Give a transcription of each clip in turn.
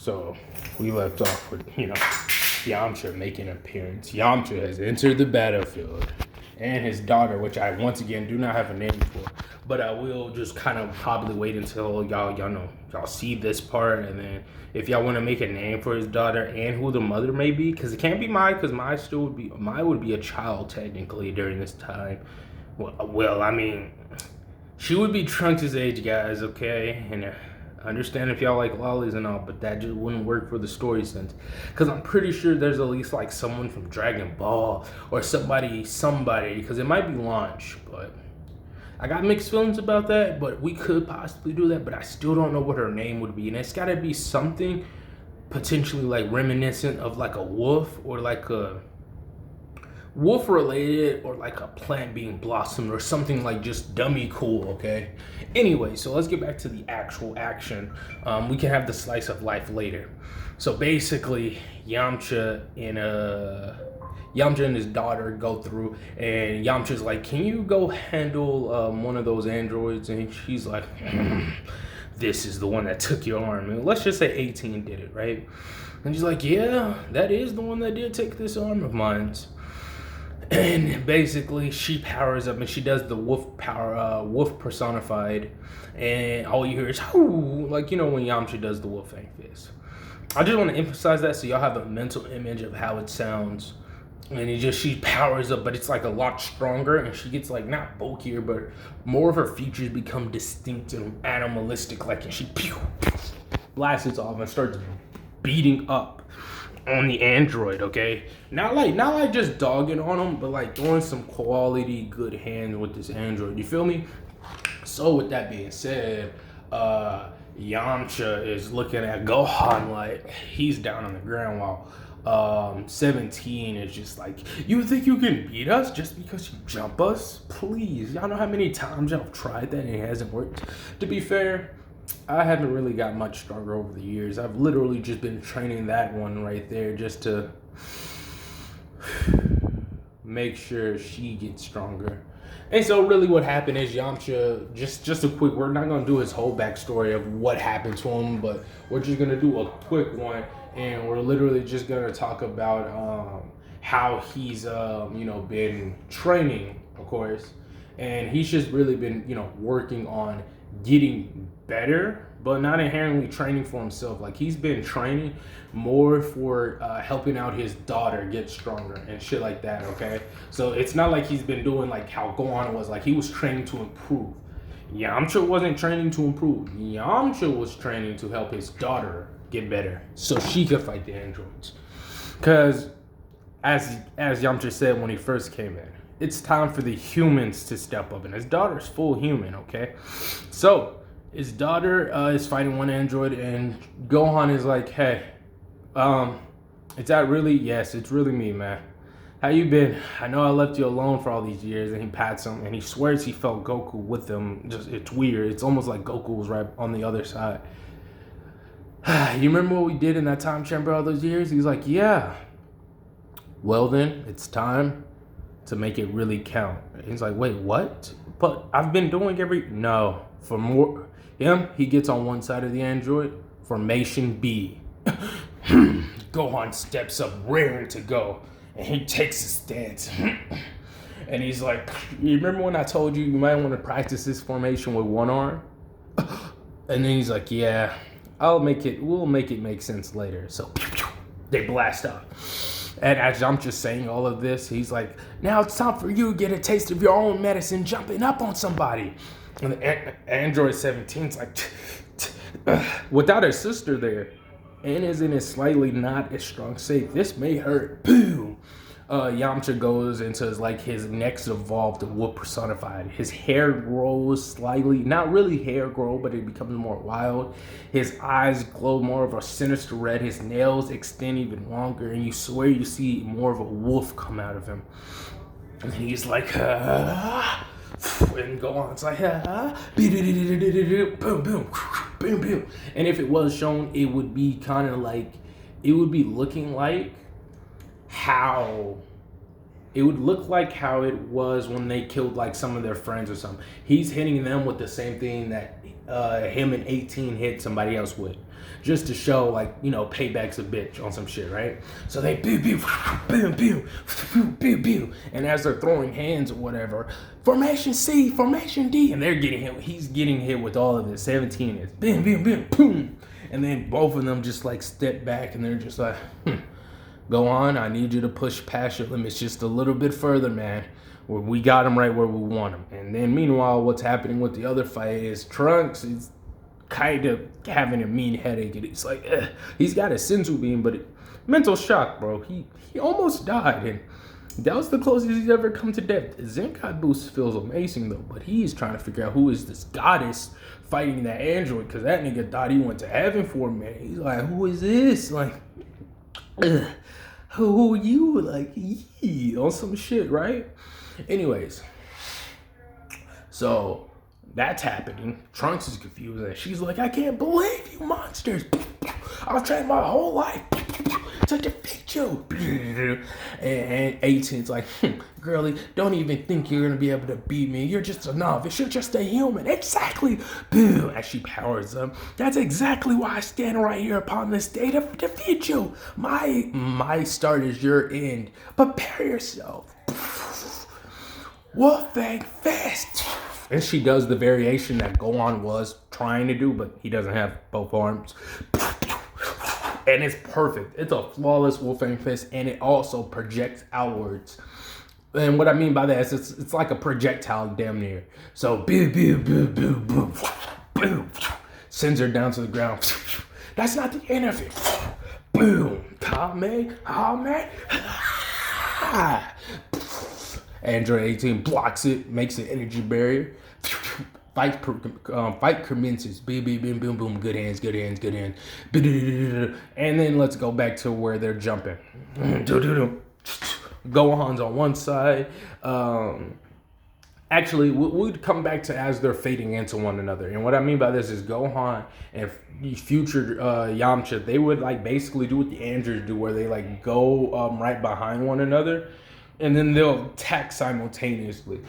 So we left off with, Yamcha making an appearance. Yamcha has entered the battlefield. And his daughter, which I once again do not have a name for. But I will just kind of probably wait until y'all see this part, and then if y'all want to make a name for his daughter and who the mother may be, because it can't be mine, because mine would be a child technically during this time. Well, I mean, she would be Trunks' age, guys, okay? And I understand if y'all like lollies and all, but that just wouldn't work for the story sense. Because I'm pretty sure there's at least like someone from Dragon Ball or somebody, because it might be Launch, but I got mixed feelings about that, but we could possibly do that, but I still don't know what her name would be. And it's got to be something potentially like reminiscent of like a wolf, or like a wolf related, or like a plant being blossomed, or something like just dummy cool, okay? Anyway, so let's get back to the actual action. We can have the slice of life later. So basically, Yamcha and his daughter go through, and Yamcha's like, can you go handle one of those androids? And she's like, this is the one that took your arm. And let's just say 18 did it, right? And she's like, yeah, that is the one that did take this arm of mine. And basically she powers up and she does the wolf power, wolf personified, and all you hear is "Hoo," like when Yamcha does the wolf fang fist. I just want to emphasize that so y'all have a mental image of how it sounds. And she powers up, but it's like a lot stronger, and she gets like not bulkier, but more of her features become distinct and animalistic, like, and she blasts it off and starts beating up on the android, okay? Not like just dogging on him, but like throwing some quality good hands with this android. You feel me? So with that being said, Yamcha is looking at Gohan like he's down on the ground, while 17 is just like, you think you can beat us just because you jump us? Please, y'all know how many times y'all tried that and it hasn't worked? To be fair, I haven't really got much stronger over the years. I've literally just been training that one right there just to make sure she gets stronger. And so really what happened is Yamcha, just a quick, we're not going to do his whole backstory of what happened to him, but we're just going to do a quick one, and we're literally just going to talk about how he's, been training, of course, and he's just really been, working on getting better, but not inherently training for himself. Like, he's been training more for helping out his daughter get stronger and shit like that, okay? So it's not like he's been doing like how Gohan was, like he was training to improve. Yamcha wasn't training to improve. Yamcha was training to help his daughter get better so she could fight the androids. Because as Yamcha said when he first came in, it's time for the humans to step up, and his daughter's full human, okay? So his daughter is fighting one android, and Gohan is like, hey, is that really? Yes, it's really me, man. How you been? I know I left you alone for all these years. And he pats him, and he swears he felt Goku with him. It's weird. It's almost like Goku was right on the other side. You remember what we did in that time chamber all those years? He's like, yeah. Well then, it's time to make it really count. He's like, wait, what? But I've been doing no. For more he gets on one side of the android, formation B. Gohan steps up, raring to go, and he takes his stance. And he's like, you remember when I told you might want to practice this formation with one arm? And then he's like, yeah, we'll make it make sense later. So they blast off. And as I'm just saying all of this, he's like, now it's time for you to get a taste of your own medicine jumping up on somebody. And Android 17's like, without his sister there, and is in a slightly not as strong state, this may hurt. Boom. Yamcha goes into his next evolved wolf personified. His hair grows slightly, not really hair grow, but it becomes more wild. His eyes glow more of a sinister red. His nails extend even longer, and you swear you see more of a wolf come out of him. And he's like, and Gohan's like, boom, boom, boom, boom. And if it was shown, it would be kind of like, it would be looking like how it would look like how it was when they killed like some of their friends or something. He's hitting them with the same thing that him and 18 hit somebody else with, just to show like, you know, payback's a bitch on some shit, right? So they pew pew pew pew pew pew, and as they're throwing hands or whatever, formation C, formation D, and they're getting hit. He's getting hit with all of this. 17 is bam bam bam boom, and then both of them just like step back and they're just like, go on. I need you to push past your limits just a little bit further, man. We got him right where we want him. And then meanwhile, what's happening with the other fight is Trunks is kind of having a mean headache. And he's like, he's got a senzu beam, but mental shock, bro. He almost died. And that was the closest he's ever come to death. Zenkai boost feels amazing, though. But he's trying to figure out who is this goddess fighting that android. Because that nigga thought he went to heaven for a minute. He's like, who is this? Like, who are you? Like, on some shit, right? Anyways, so that's happening. Trunks is confused and she's like, I can't believe you monsters. I've trained my whole life to defeat you. And 18's like, girlie, don't even think you're gonna be able to beat me. You're just a novice. You're just a human. Exactly. As she powers up. That's exactly why I stand right here upon this day to defeat you. My start is your end. Prepare yourself. Wolfgang Fist. And she does the variation that Gohan was trying to do, but he doesn't have both arms. And it's perfect. It's a flawless Wolfgang Fist, and it also projects outwards. And what I mean by that is it's like a projectile damn near. So boom, sends her down to the ground. That's not the end of it. Boom. Kame. Android 18 blocks it, makes an energy barrier. Fight commences. Boom, boom, boom, boom, boom. Good hands. And then let's go back to where they're jumping. Gohan's on one side. Actually, we'd come back to as they're fading into one another. And what I mean by this is Gohan and future Yamcha, they would like basically do what the androids do, where they like go right behind one another. And then they'll attack simultaneously.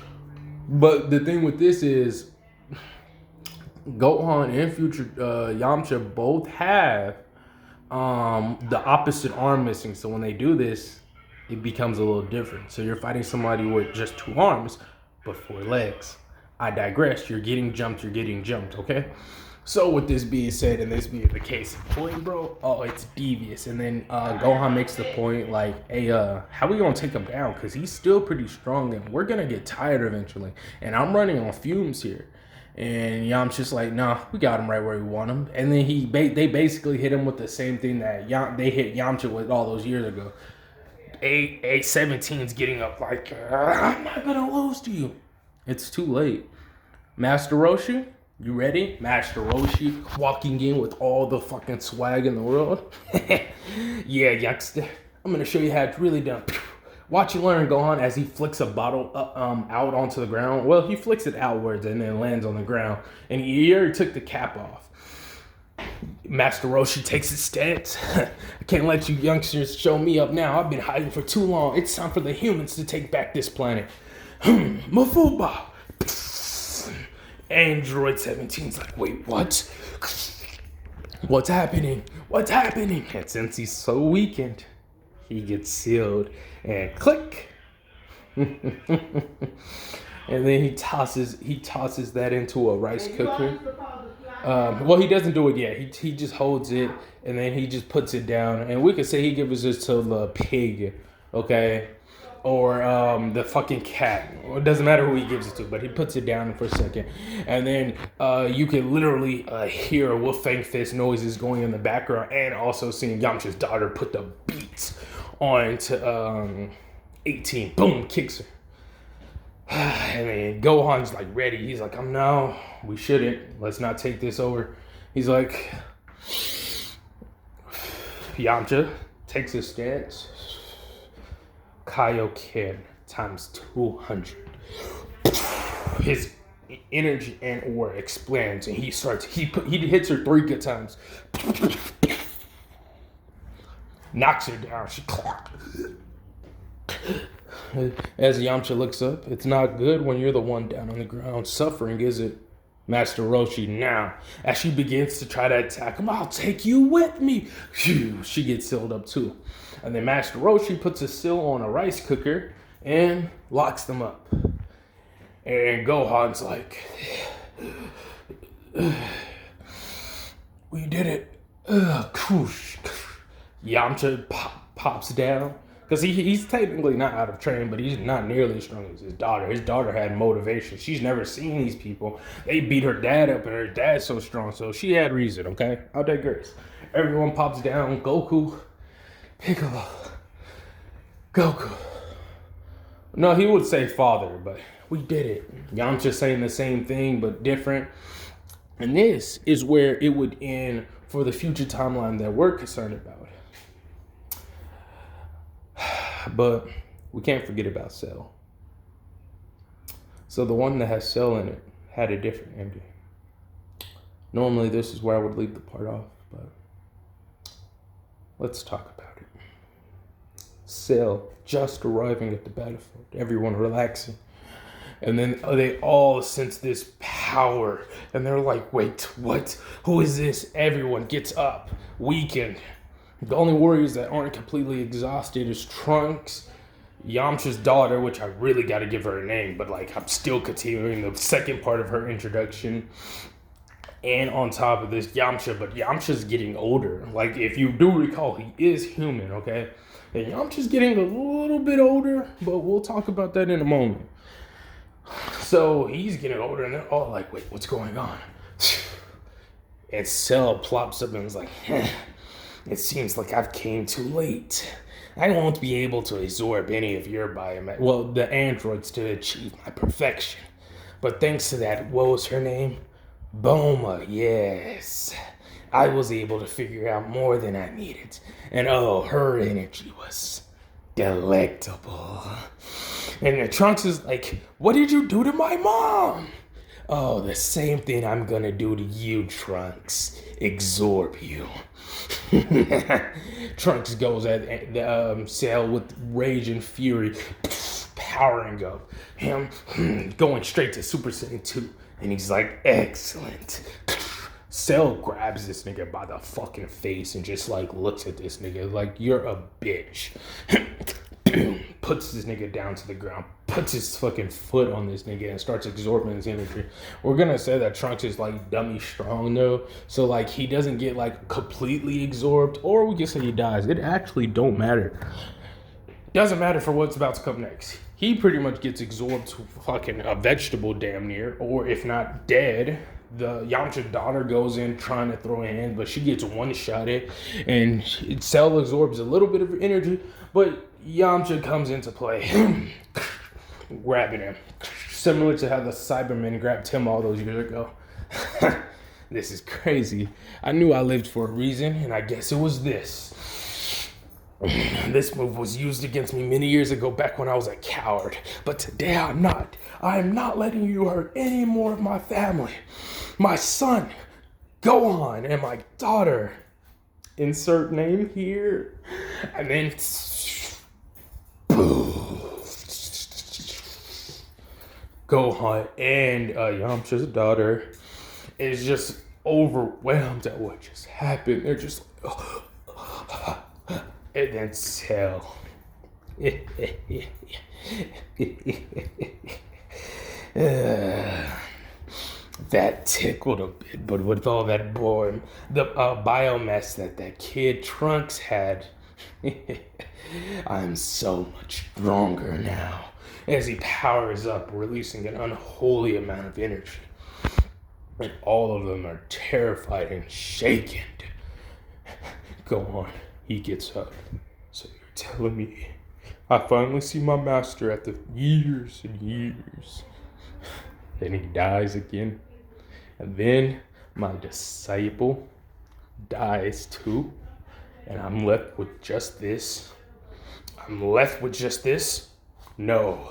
But the thing with this is, Gohan and future Yamcha both have the opposite arm missing. So when they do this, it becomes a little different. So you're fighting somebody with just 2 arms, but 4 legs. I digress. You're getting jumped, okay? So with this being said, and this being the case in point, bro, it's devious. And then Gohan makes the point like, hey, how we gonna take him down? Because he's still pretty strong and we're gonna get tired eventually. And I'm running on fumes here. And Yamcha's like, nah, we got him right where we want him. And then they basically hit him with the same thing that they hit Yamcha with all those years ago. A17's getting up like, I'm not gonna lose to you. It's too late. Master Roshi, you ready? Master Roshi walking in with all the fucking swag in the world. Yeah, youngster. I'm gonna show you how it's really done. Watch you learn, Gohan, as he flicks a bottle out onto the ground. Well, he flicks it outwards and then lands on the ground. And he already took the cap off. Master Roshi takes his stance. I can't let you youngsters show me up now. I've been hiding for too long. It's time for the humans to take back this planet. Mafuba. Android 17's like, wait, what? What's happening? And since he's so weakened, he gets sealed and click. And then he tosses that into a rice cooker. Well, he doesn't do it yet. He just holds it and then he just puts it down. And we could say he gives this to the pig, okay? Or the fucking cat. It doesn't matter who he gives it to, but he puts it down for a second. And then you can literally hear Wolfgang Fist noises going in the background and also seeing Yamcha's daughter put the beats onto 18. Boom, kicks her. And then Gohan's like ready. He's like, no, we shouldn't. Let's not take this over. He's like, Yamcha takes his stance. Kaioken times 200. His energy and aura expands, and he hits her 3 good times. Knocks her down. She As Yamcha looks up, it's not good when you're the one down on the ground suffering, is it? Master Roshi now, as she begins to try to attack him, I'll take you with me. Phew, she gets sealed up too. And then Master Roshi puts a seal on a rice cooker and locks them up. And Gohan's like, we did it. Yamcha pops down. Because he's technically not out of training, but he's not nearly as strong as his daughter. His daughter had motivation. She's never seen these people. They beat her dad up, and her dad's so strong. So she had reason, okay? I'll digress. Everyone pops down. Goku, Piccolo, Goku. No, he would say father, but we did it. Yamcha saying the same thing, but different. And this is where it would end for the future timeline that we're concerned about. But we can't forget about Cell. So the one that has Cell in it had a different ending. Normally this is where I would leave the part off, but let's talk about it. Cell just arriving at the battlefield, everyone relaxing. And then they all sense this power. And they're like, wait, what? Who is this? Everyone gets up, weakened. The only warriors that aren't completely exhausted is Trunks, Yamcha's daughter, which I really got to give her a name, but like I'm still continuing the second part of her introduction. And on top of this, Yamcha, but Yamcha's getting older. Like if you do recall, he is human, okay? And Yamcha's getting a little bit older, but we'll talk about that in a moment. So he's getting older, and they're all like, wait, what's going on? And Cell plops up and is like, it seems like I've came too late. I won't be able to absorb any of your the androids to achieve my perfection. But thanks to that, what was her name? Boma, yes. I was able to figure out more than I needed. And oh, her energy was delectable. And the Trunks is like, what did you do to my mom? Oh, the same thing I'm gonna do to you, Trunks. Absorb you. Trunks goes at the Cell with rage and fury, powering up. Him going straight to Super Saiyan 2. And he's like, excellent. Cell grabs this nigga by the fucking face and just like looks at this nigga like, you're a bitch. Puts this nigga down to the ground, puts his fucking foot on this nigga and starts absorbing his energy. We're gonna say that Trunks is like dummy strong though, so like he doesn't get like completely absorbed, or we can say he dies. It actually don't matter. Doesn't matter for what's about to come next. He pretty much gets absorbed to fucking a vegetable damn near, or if not dead. The Yamcha daughter goes in trying to throw in, but she gets one-shotted, and Cell absorbs a little bit of energy, but Yamcha comes into play, grabbing him, similar to how the Cybermen grabbed him all those years ago. This is crazy. I knew I lived for a reason, and I guess it was this. This move was used against me many years ago, back when I was a coward. But today I'm not. I'm not letting you hurt any more of my family. My son, Gohan, and my daughter. Insert name here. And then... Gohan and Yamcha's daughter is just overwhelmed at what just happened. They're just like... And then Cell. That tickled a bit, but with all that boredom, the biomass that kid Trunks had, I'm so much stronger now. As he powers up, releasing an unholy amount of energy. And all of them are terrified and shaken. Go on. He gets up. So you're telling me I finally see my master after years and years. Then he dies again. And then my disciple dies too. And I'm left with just this. No.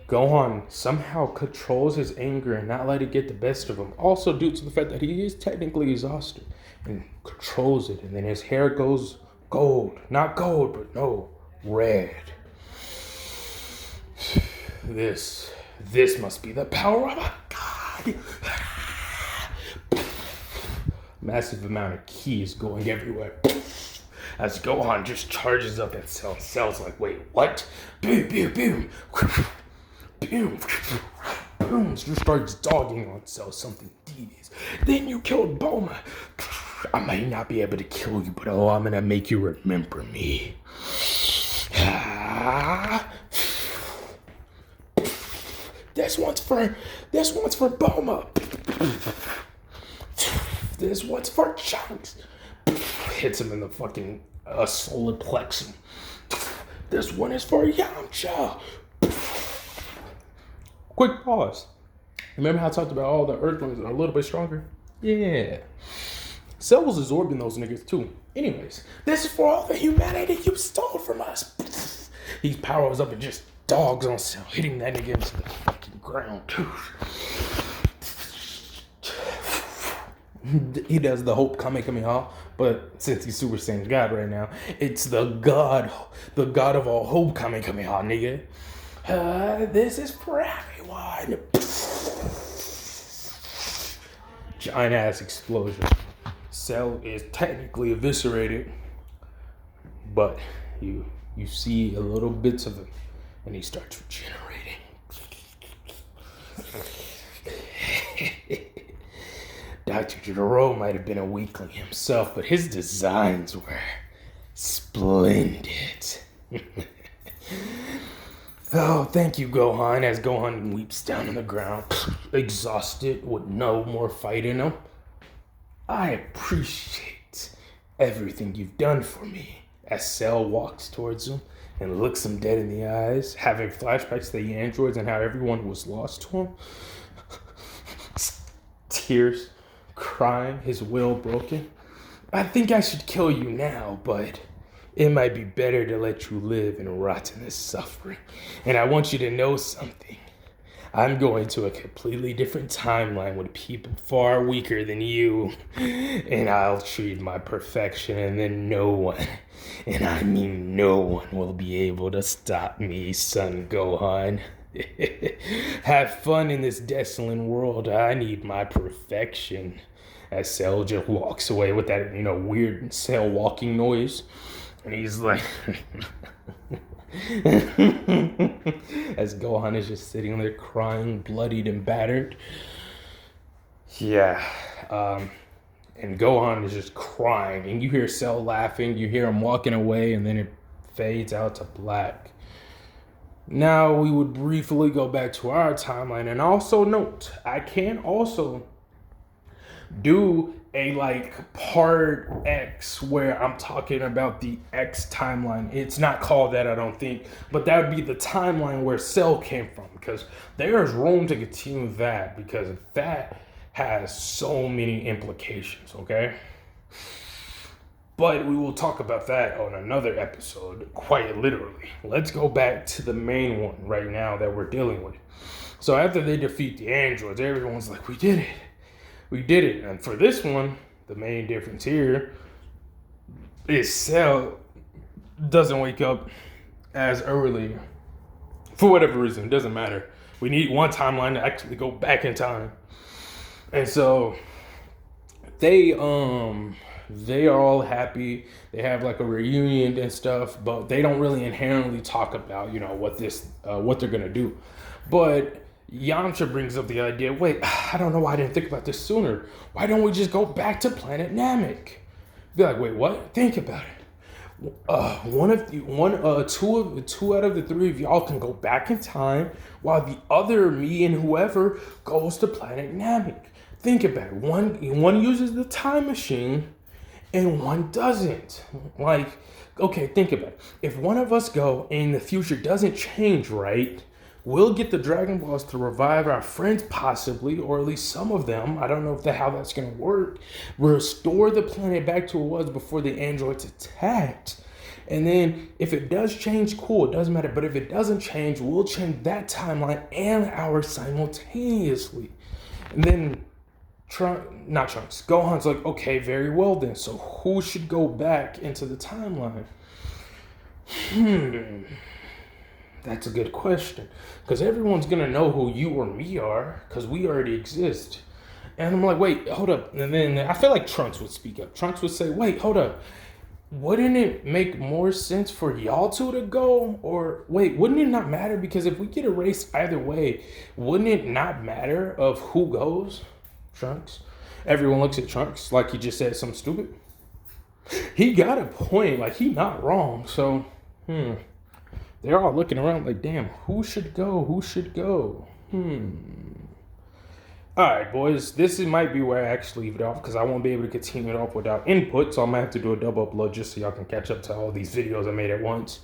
Gohan somehow controls his anger and not let it get the best of him. Also due to the fact that he is technically exhausted. And controls it, and then his hair goes gold. Not gold, but no, red. This must be the power of a god. massive amount of keys going everywhere. As Gohan just charges up at Cell. Cell's like, wait, what? Boom, boom, boom. Boom. Boom. Just starts dogging on Cell, something devious. Then you killed Bulma. I might not be able to kill you, but oh, I'm gonna make you remember me. This one's for Bulma. This one's for Chunks. Hits him in the fucking solar plexus. This one is for Yamcha. Quick pause. Remember how I talked about all the Earthlings are a little bit stronger? Yeah. Cell was absorbing those niggas too. Anyways, this is for all the humanity you stole from us. He powers up and just dogs on Cell, hitting that nigga into the fucking ground. He does the Hope Kamehameha, but since he's Super Saiyan God right now, it's the God of all Hope Kamehameha, nigga. This is for everyone. Giant ass explosion. Cell is technically eviscerated, but you see a little bits of him, and he starts regenerating. Dr. Gero might have been a weakling himself, but his designs were splendid. Oh, thank you, Gohan, as Gohan leaps down on the ground, exhausted, with no more fight in him. I appreciate everything you've done for me. As Cell walks towards him and looks him dead in the eyes, having flashbacks to the androids and how everyone was lost to him. Tears, crying, his will broken. I think I should kill you now, but it might be better to let you live and rot in this suffering. And I want you to know something. I'm going to a completely different timeline with people far weaker than you. And I'll achieve my perfection, and then no one, and I mean no one, will be able to stop me, son Gohan. Have fun in this desolate world. I need my perfection. As Cell just walks away with that, weird Cell walking noise. And he's like, as Gohan is just sitting there crying, bloodied and battered. Yeah. And Gohan is just crying. And you hear Cell laughing. You hear him walking away. And then it fades out to black. Now we would briefly go back to our timeline. And also note, I can also do a part X where I'm talking about the X timeline. It's not called that, I don't think, but that would be the timeline where Cell came from, because there's room to continue that, because that has so many implications, okay? But we will talk about that on another episode, quite literally. Let's go back to the main one right now that we're dealing with. So after they defeat the androids, everyone's like, we did it. We did it. And for this one, the main difference here is Cell doesn't wake up as early. For whatever reason, it doesn't matter. We need one timeline to actually go back in time. And so they are all happy. They have a reunion and stuff, but they don't really inherently talk about, what they're gonna do. But Yamcha brings up the idea, wait, I don't know why I didn't think about this sooner. Why don't we just go back to planet Namek? Be like, wait, what? Think about it. Two out of the three of y'all can go back in time, while the other, me and whoever, goes to planet Namek. Think about it. One uses the time machine and one doesn't. Okay, think about it. If one of us go and the future doesn't change, right? We'll get the Dragon Balls to revive our friends, possibly, or at least some of them. I don't know how that's going to work. Restore the planet back to what it was before the androids attacked. And then if it does change, cool, it doesn't matter. But if it doesn't change, we'll change that timeline and ours simultaneously. And then Gohan's like, okay, very well then. So who should go back into the timeline? That's a good question. Because everyone's going to know who you or me are, because we already exist. And I'm like, wait, hold up. And then I feel like Trunks would speak up. Trunks would say, wait, hold up. Wouldn't it make more sense for y'all two to go? Or wait, wouldn't it not matter? Because if we get a race either way, wouldn't it not matter of who goes? Trunks. Everyone looks at Trunks like he just said something stupid. He got a point. Like, he not wrong. So, they're all looking around like, damn, who should go? Who should go? All right, boys, might be where I actually leave it off because I won't be able to continue it off without input, so I'm going to have to do a double upload just so y'all can catch up to all these videos I made at once.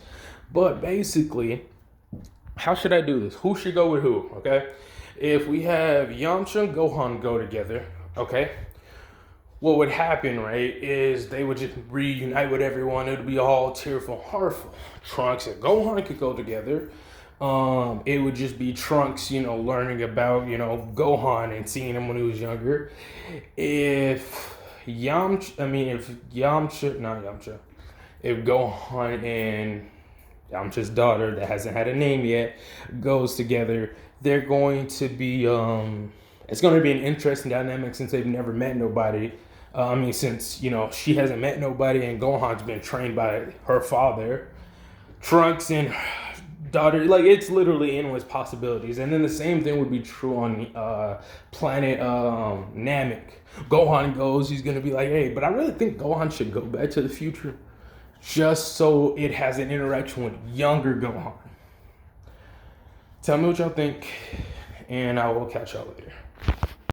But basically, how should I do this? Who should go with who, okay? If we have Yamcha and Gohan go together, okay, what would happen, right, is they would just reunite with everyone. It would be all tearful, heartful. Trunks and Gohan could go together. It would just be Trunks, learning about, Gohan and seeing him when he was younger. If Gohan and Yamcha's daughter, that hasn't had a name yet, goes together, they're going to be, it's going to be an interesting dynamic since they've never met nobody. Since, she hasn't met nobody and Gohan's been trained by her father. Trunks and daughter, like, it's literally endless possibilities. And then the same thing would be true on planet Namek. Gohan goes, he's gonna be like, hey, but I really think Gohan should go back to the future just so it has an interaction with younger Gohan. Tell me what y'all think, and I will catch y'all later.